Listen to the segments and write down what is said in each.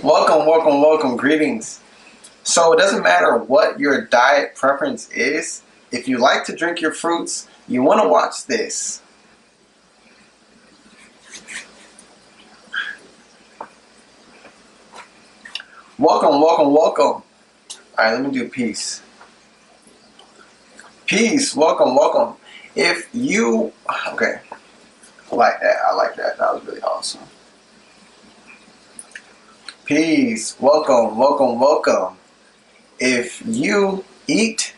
Welcome, welcome, welcome. Greetings. So it doesn't matter what your diet preference is. If you like to drink your fruits, you want to watch this. Welcome, welcome, welcome. All right, let me do peace. Peace, welcome, welcome. If you, okay, I like that. I like that. That was really awesome. Peace, welcome, welcome, welcome. If you eat,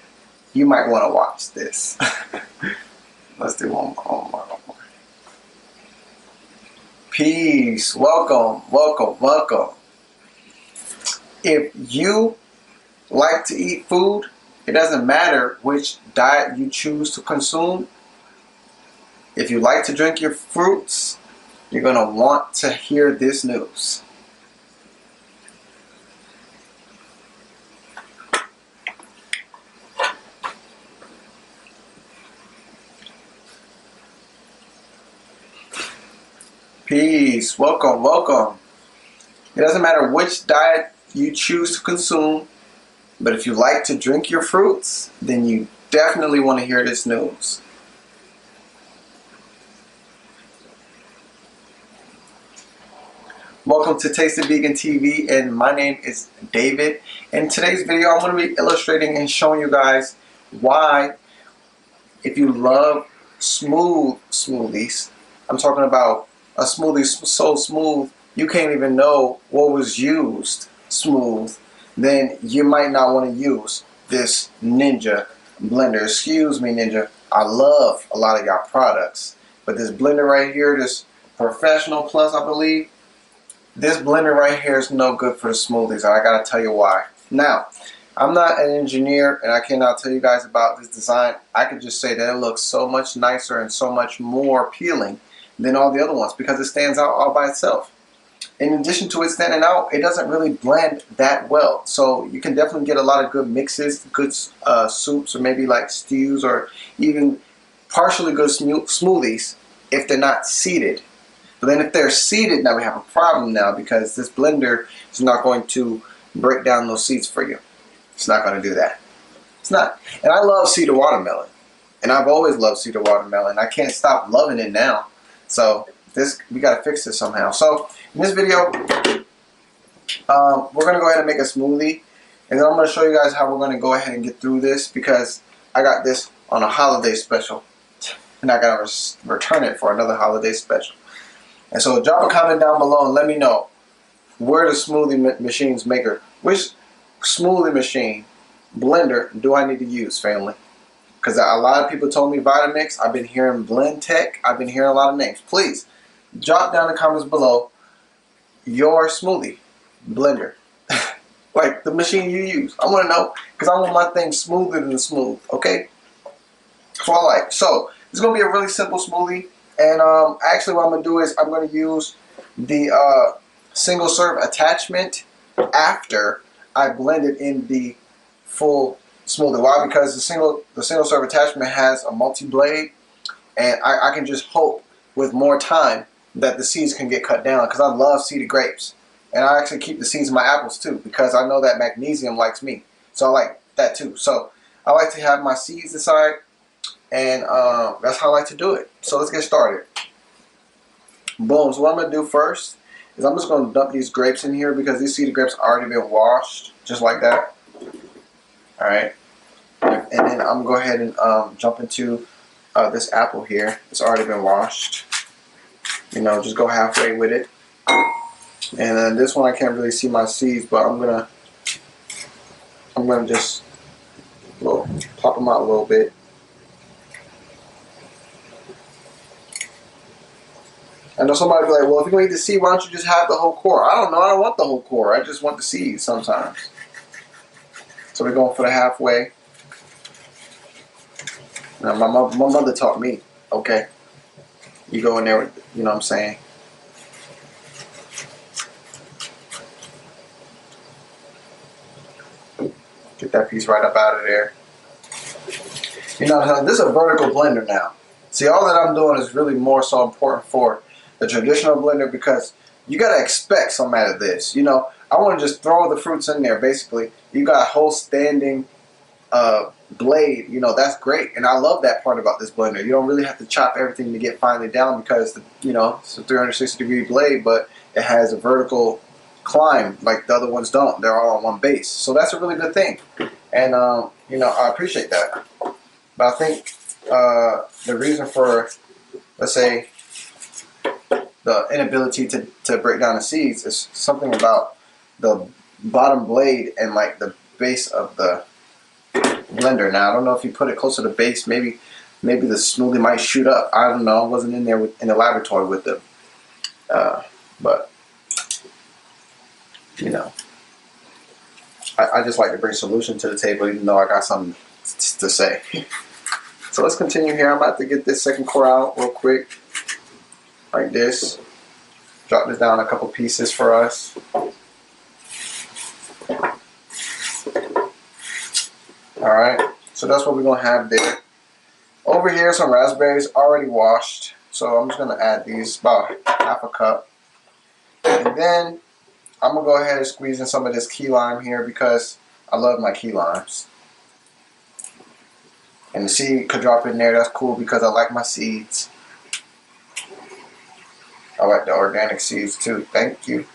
you might want to watch this. Let's do one more. Peace, welcome, welcome, welcome. If you like to eat food, it doesn't matter which diet you choose to consume. If you like to drink your fruits, you're going to want to hear this news. Peace, welcome, welcome. It doesn't matter which diet you choose to consume, but if you like to drink your fruits, then you definitely want to hear this news. Welcome to Tasted Vegan TV, and my name is David. In today's video, I'm going to be illustrating and showing you guys why, if you love smooth smoothies, I'm talking about a smoothie so smooth you can't even know what was used smooth, then you might not want to use this Ninja blender. Excuse me, Ninja. I love a lot of y'all products, but this blender right here, this Professional Plus, I believe, this blender right here is no good for the smoothies. I gotta tell you why. Now, I'm not an engineer and I cannot tell you guys about this design. I could just say that it looks so much nicer and so much more appealing than all the other ones because it stands out all by itself. In addition to it standing out, it doesn't really blend that well. So you can definitely get a lot of good mixes, good soups, or maybe like stews, or even partially good smoothies if they're not seeded. But then if they're seeded, now we have a problem now because this blender is not going to break down those seeds for you. It's not going to do that. It's not. And I love cedar watermelon. And I've always loved cedar watermelon. I can't stop loving it now. So we got to fix this somehow. So in this video, we're going to go ahead and make a smoothie. And then I'm going to show you guys how we're going to go ahead and get through this because I got this on a holiday special. And I got to return it for another holiday special. And so drop a comment down below and let me know where the smoothie machine's maker, which smoothie machine blender do I need to use, family? Because a lot of people told me Vitamix. I've been hearing Blendtec. I've been hearing a lot of names. Please drop down in the comments below your smoothie blender, like the machine you use. I want to know because I want my thing smoother than smooth. Okay, that's what I like. So it's gonna be a really simple smoothie. And actually what I'm going to do is I'm going to use the single serve attachment after I blend it in the full smoothie. Why? Because the single serve attachment has a multi-blade, and I can just hope with more time that the seeds can get cut down because I love seeded grapes. And I actually keep the seeds in my apples too because I know that magnesium likes me. So I like that too. So I like to have my seeds inside. And that's how I like to do it. So let's get started. Boom. So what I'm going to do first is I'm just going to dump these grapes in here because these seeded grapes are already been washed. Just like that. Alright. And then I'm going to go ahead and jump into this apple here. It's already been washed. You know, just go halfway with it. And then this one I can't really see my seeds, but I'm going to just pop them out a little bit. I know somebody will be like, well, if you're going to eat the seed, why don't you just have the whole core? I don't know. I don't want the whole core. I just want the seeds sometimes. So we're going for the halfway. Now, my mother taught me, okay, you go in there with, you know what I'm saying? Get that piece right up out of there. You know, this is a vertical blender now. See, all that I'm doing is really more so important for the traditional blender because you got to expect something out of this. You know, I want to just throw the fruits in there. Basically, you got a whole standing blade. You know, that's great, and I love that part about this blender. You don't really have to chop everything to get finely down because it's a 360-degree blade, but it has a vertical climb like the other ones don't. They're all on one base, so that's a really good thing, and I appreciate that. But I think the reason for, let's say, the inability to break down the seeds is something about the bottom blade and like the base of the blender. Now I don't know if you put it closer to the base, maybe the smoothie might shoot up. I don't know. I wasn't in there in the laboratory with them, but I just like to bring solution to the table, even though I got something to say. So let's continue here. I'm about to get this second core out real quick, like this. Drop this down a couple pieces for us. Alright, so that's what we're going to have there. Over here, some raspberries already washed. So I'm just going to add these, about half a cup. And then I'm going to go ahead and squeeze in some of this key lime here because I love my key limes. And the seed could drop in there. That's cool because I like my seeds. I like the organic seeds too. Thank you.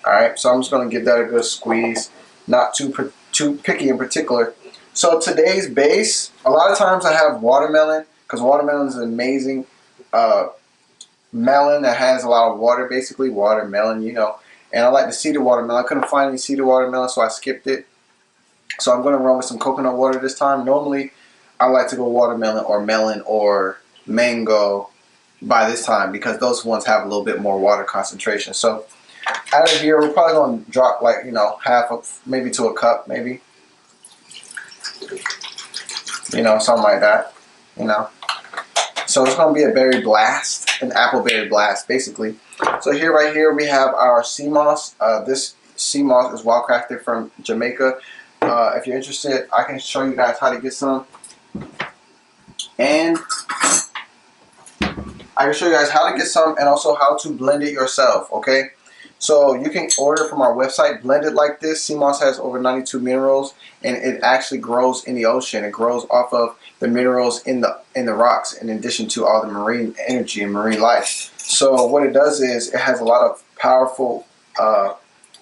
Alright, so I'm just going to give that a good squeeze. Not too picky in particular. So today's base, a lot of times I have watermelon because watermelon is an amazing melon that has a lot of water, basically watermelon, And I like the seeded watermelon. I couldn't find any seeded watermelon, so I skipped it. So I'm going to run with some coconut water this time. Normally, I like to go watermelon or melon or mango by this time because those ones have a little bit more water concentration. So out of here, we're probably going to drop like, half of, maybe to a cup, maybe. Something like that, So it's going to be a berry blast, an apple berry blast, basically. So right here, we have our sea moss. This sea moss is wild crafted from Jamaica. If you're interested, I can show you guys how to get some. And I can show you guys how to get some and also how to blend it yourself, okay? So you can order from our website, blended like this. Sea moss has over 92 minerals, and it actually grows in the ocean. It grows off of the minerals in the rocks, in addition to all the marine energy and marine life. So what it does is it has a lot of powerful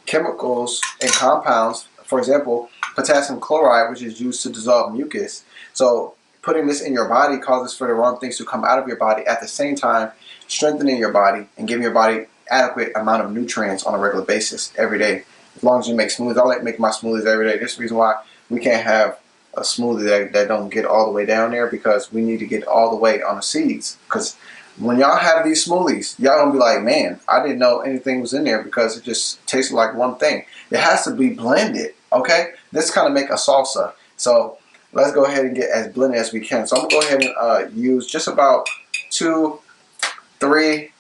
chemicals and compounds. For example, potassium chloride, which is used to dissolve mucus. So putting this in your body causes for the wrong things to come out of your body, at the same time strengthening your body and giving your body adequate amount of nutrients on a regular basis every day. As long as you make smoothies, I like to make my smoothies every day. This is the reason why we can't have a smoothie that don't get all the way down there, because we need to get all the way on the seeds. Because when y'all have these smoothies, y'all gonna be like, man, I didn't know anything was in there because it just tasted like one thing. It has to be blended, okay? This kind of make a salsa. So let's go ahead and get as blended as we can. So I'm gonna go ahead and use just about 2-3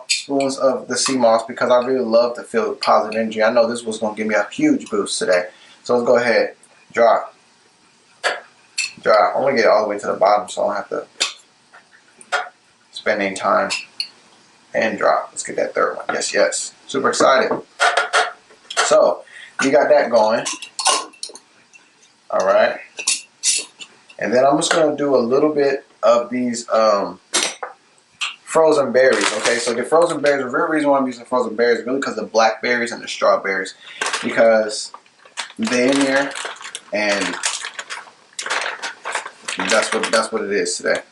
spoons of the sea moss because I really love to feel positive energy. I know this was going to give me a huge boost today. So let's go ahead, drop. I'm going to get it all the way to the bottom so I don't have to spend any time. And drop. Let's get that third one. Yes. Super excited. So you got that going. Alright. And then I'm just going to do a little bit of these frozen berries. Okay, so the frozen berries, the real reason why I'm using frozen berries is really because of the blackberries and the strawberries, because they're in there, and that's what it is today.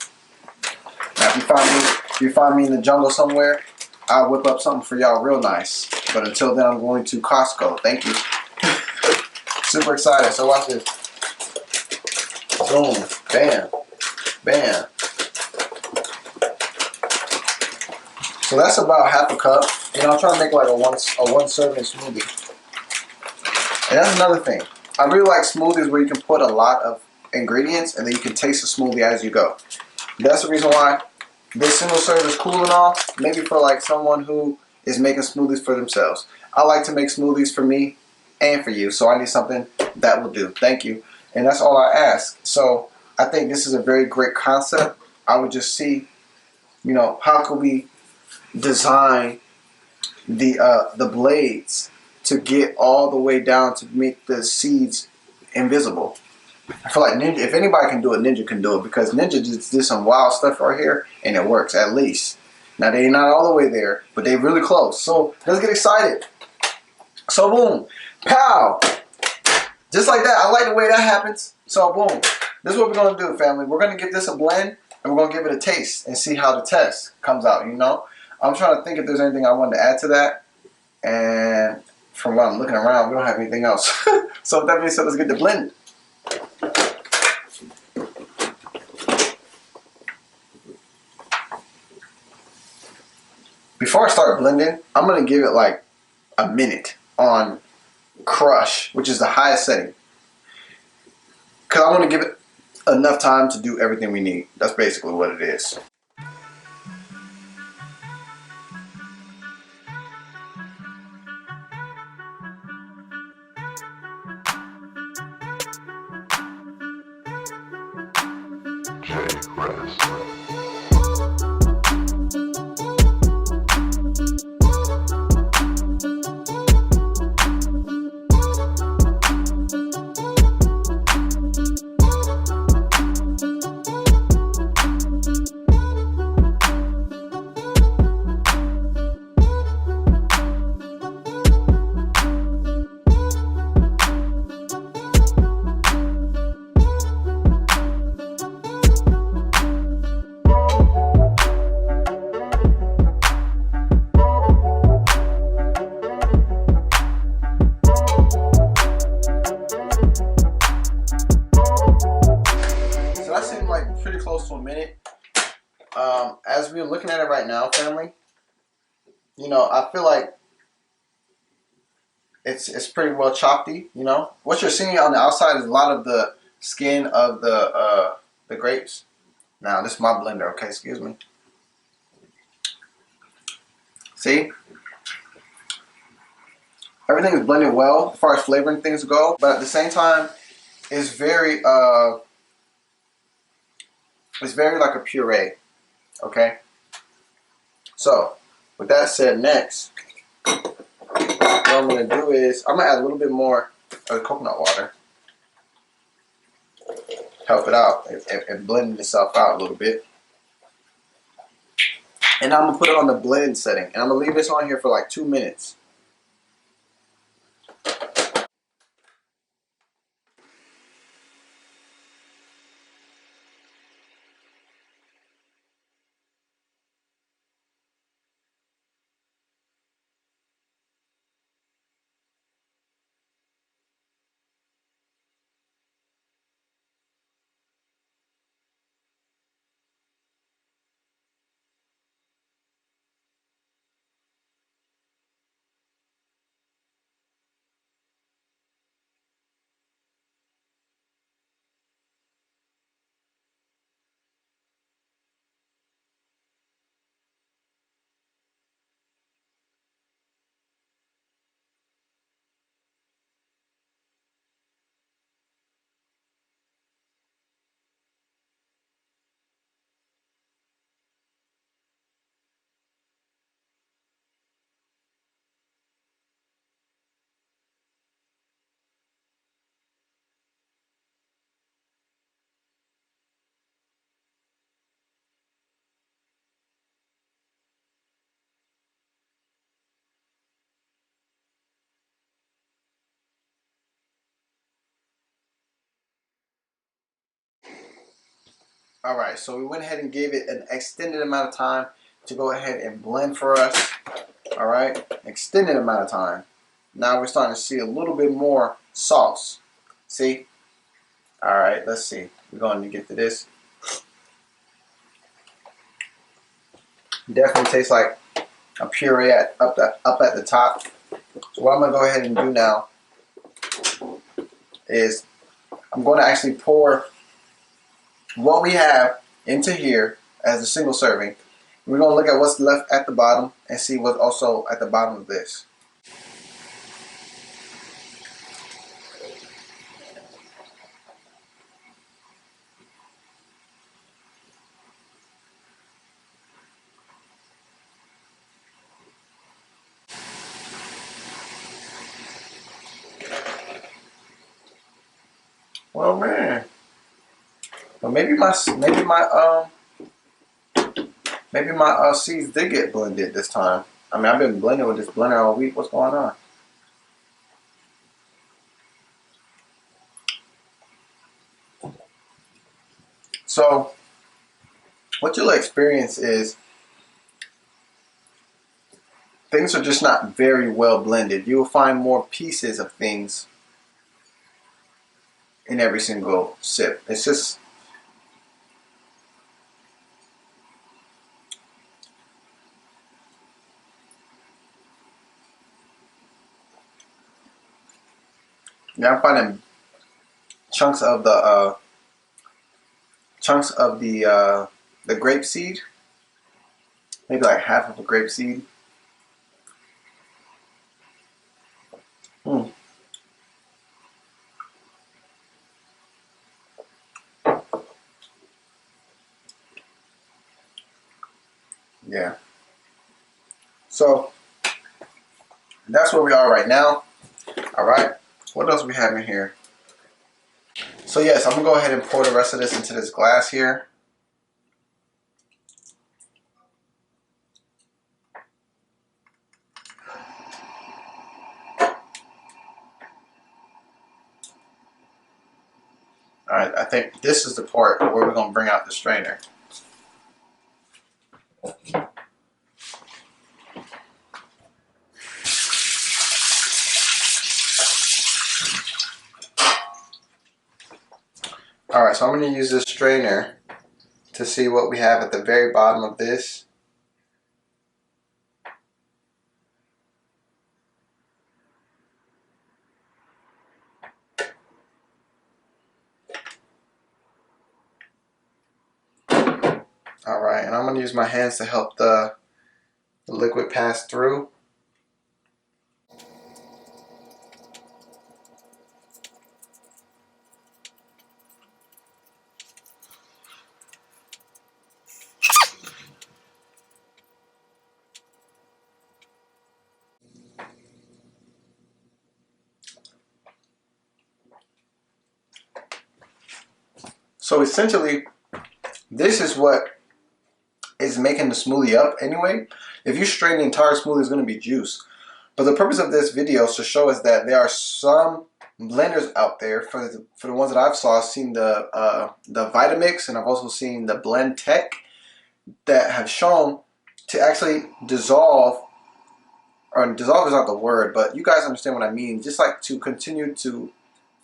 Now, if you find me in the jungle somewhere, I'll whip up something for y'all real nice. But until then, I'm going to Costco. Thank you. Super excited. So watch this. Boom, bam, bam. So that's about half a cup. I'm trying to make like a one serving smoothie. And that's another thing. I really like smoothies where you can put a lot of ingredients and then you can taste the smoothie as you go. That's the reason why this single serve is cool and all. Maybe for like someone who is making smoothies for themselves. I like to make smoothies for me and for you. So I need something that will do. Thank you. And that's all I ask. So I think this is a very great concept. I would just see, how could we design the blades to get all the way down to make the seeds invisible. I feel like Ninja, if anybody can do it, Ninja can do it, because Ninja just did some wild stuff right here and it works at least. Now they're not all the way there, but they're really close. So let's get excited. So boom, pow, just like that. I like the way that happens. So boom, this is what we're gonna do, family. We're gonna give this a blend and we're gonna give it a taste and see how the test comes out. You know, I'm trying to think if there's anything I wanted to add to that, and from what I'm looking around, we don't have anything else. So with that being said, let's get the blend. Before I start blending, I'm gonna give it like a minute on crush, which is the highest setting, because I want to give it enough time to do everything we need. That's basically what it is. So that seemed like pretty close to a minute. As we're looking at it right now, family, you know, I feel like it's pretty well choppy. You know, what you're seeing on the outside is a lot of the skin of the grapes. Now, this is my blender. Okay, excuse me. See, everything is blended well as far as flavoring things go, but at the same time, it's very like a puree. Okay. So, with that said, next, what I'm gonna do is I'm gonna add a little bit more of the coconut water. Help it out and blend itself out a little bit. And I'm gonna put it on the blend setting, and I'm gonna leave this on here for like 2 minutes. All right, so we went ahead and gave it an extended amount of time to go ahead and blend for us. All right, extended amount of time. Now we're starting to see a little bit more sauce. See? All right, let's see. We're going to get to this. Definitely tastes like a puree up at the top. So what I'm going to go ahead and do now is I'm going to actually pour what we have into here as a single serving. We're going to look at what's left at the bottom and see what's also at the bottom of this. Well, man. Well, maybe my seeds did get blended this time. I mean, I've been blending with this blender all week. What's going on? So, what you'll experience is things are just not very well blended. You will find more pieces of things in every single sip. It's just, yeah, I'm finding chunks of the grape seed, maybe like half of a grape seed. Hmm. Yeah. So that's where we are right now. All right. What else we have in here? So yes, I'm gonna go ahead and pour the rest of this into this glass here. All right. I think this is the part where we're gonna bring out the strainer. All right. So I'm gonna use this strainer to see what we have at the very bottom of this. All right, and I'm gonna use my hands to help the liquid pass through. So essentially, this is what is making the smoothie up anyway. If you strain the entire smoothie, it's gonna be juice. But the purpose of this video is to show us that there are some blenders out there. For the ones that I've saw, I've seen the Vitamix, and I've also seen the Blend Tech that have shown to actually dissolve, or dissolve is not the word, but you guys understand what I mean. Just like to continue to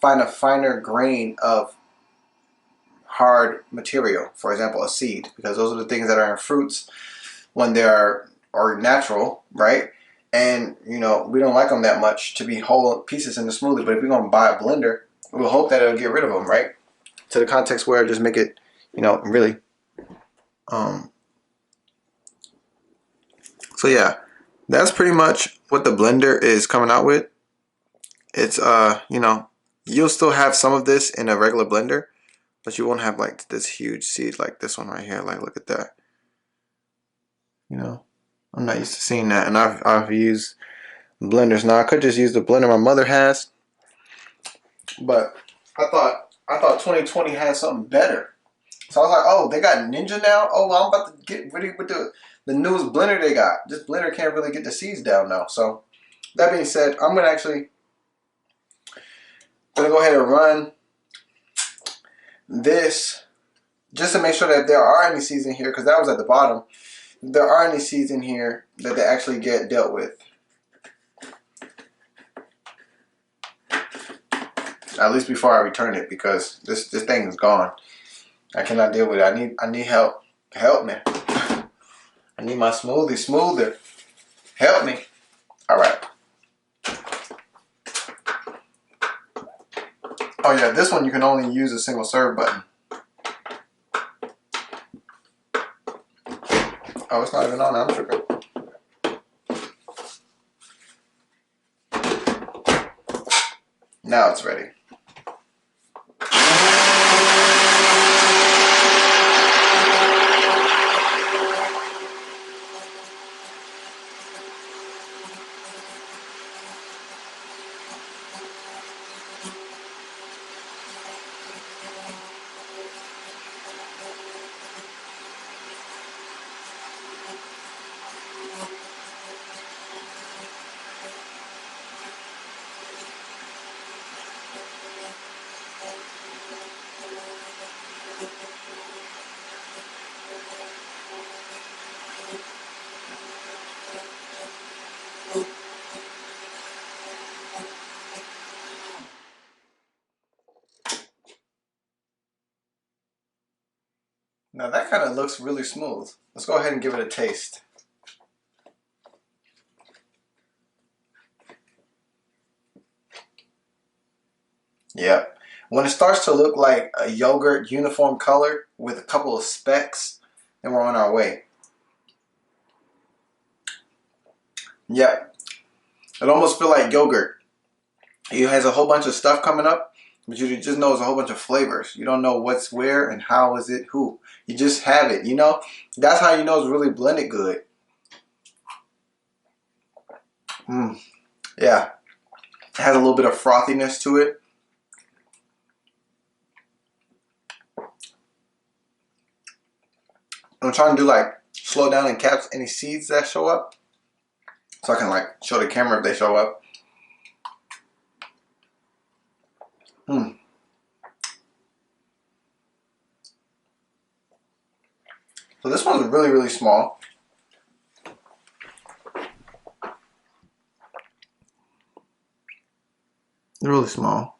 find a finer grain of hard material, for example, a seed, because those are the things that are in fruits when they are natural, right? And you know, we don't like them that much to be whole pieces in the smoothie. But if we're gonna buy a blender, we'll hope that it'll get rid of them, right? To the context where just make it, you know, really. So yeah, that's pretty much what the blender is coming out with. It's you know, you'll still have some of this in a regular blender, but you won't have like this huge seed like this one right here. Like, look at that. You know, I'm not used to seeing that, and I've used blenders. Now I could just use the blender my mother has, but I thought 2020 had something better. So I was like, oh, they got Ninja now. Oh, well, I'm about to get ready with the newest blender they got. This blender can't really get the seeds down now. So that being said, I'm gonna go ahead and run this just to make sure that there are any seeds in here, because that was at the bottom. If there are any seeds in here that they actually get dealt with. At least before I return it, because this thing is gone. I cannot deal with it. I need help. Help me. I need my smoothie smoother. Help me. All right. Oh yeah, this one you can only use a single serve button. Oh, it's not even on. I'm tripping. Now it's ready. that kind of looks really smooth. Let's go ahead and give it a taste. Yep. When it starts to look like a yogurt uniform color with a couple of specks, then we're on our way. Yep. It almost feels like yogurt. It has a whole bunch of stuff coming up, but you just know it's a whole bunch of flavors. You don't know what's where and how is it who. You just have it, you know? That's how you know it's really blended good. Yeah. It has a little bit of frothiness to it. I'm trying to do like slow down and catch any seeds that show up, so I can like show the camera if they show up. So this one's really, really small. Really small.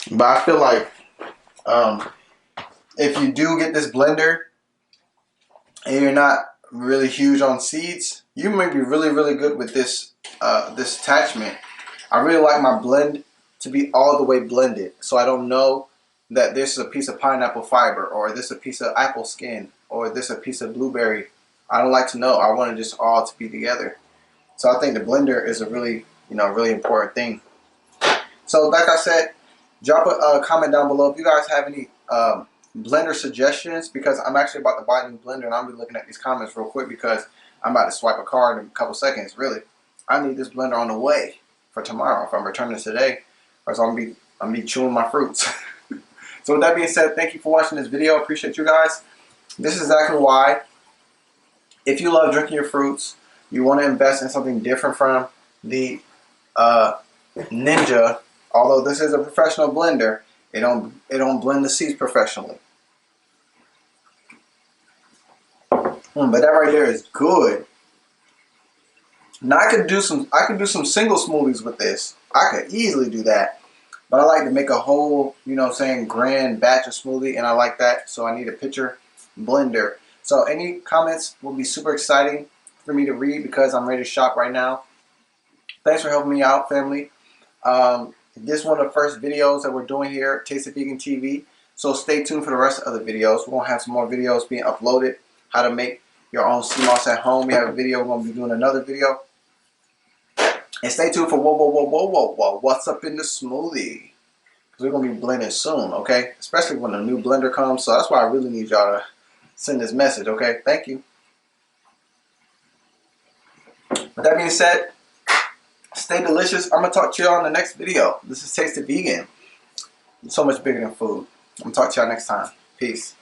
But I feel like if you do get this blender and you're not really huge on seeds, you may be really, really good with this this attachment. I really like my blend to be all the way blended, so I don't know that this is a piece of pineapple fiber, or this is a piece of apple skin, or this is a piece of blueberry. I don't like to know. I want it just all to be together. So I think the blender is a really, really important thing. So like I said, drop a comment down below if you guys have any blender suggestions, because I'm actually about to buy a new blender and I'm gonna be looking at these comments real quick because I'm about to swipe a card in a couple seconds. Really, I need this blender on the way for tomorrow if I'm returning today, or so I'm gonna be chewing my fruits. So with that being said, thank you for watching this video. Appreciate you guys. This is exactly why, if you love drinking your fruits, you want to invest in something different from the Ninja. Although this is a professional blender, it don't blend the seeds professionally. But that right there is good. Now I could do some single smoothies with this. I could easily do that. But I like to make a whole, grand batch of smoothie, and I like that. So I need a pitcher blender. So any comments will be super exciting for me to read because I'm ready to shop right now. Thanks for helping me out, family. This is one of the first videos that we're doing here at Taste of Vegan TV. So stay tuned for the rest of the videos. We're going to have some more videos being uploaded. How to make your own sea moss at home. We have a video. We're going to be doing another video. And stay tuned for what's up in the smoothie. Because we're going to be blending soon, okay? Especially when a new blender comes. So that's why I really need y'all to send this message, okay? Thank you. With that being said, stay delicious. I'm going to talk to y'all in the next video. This is Taste of Vegan. It's so much bigger than food. I'm going to talk to y'all next time. Peace.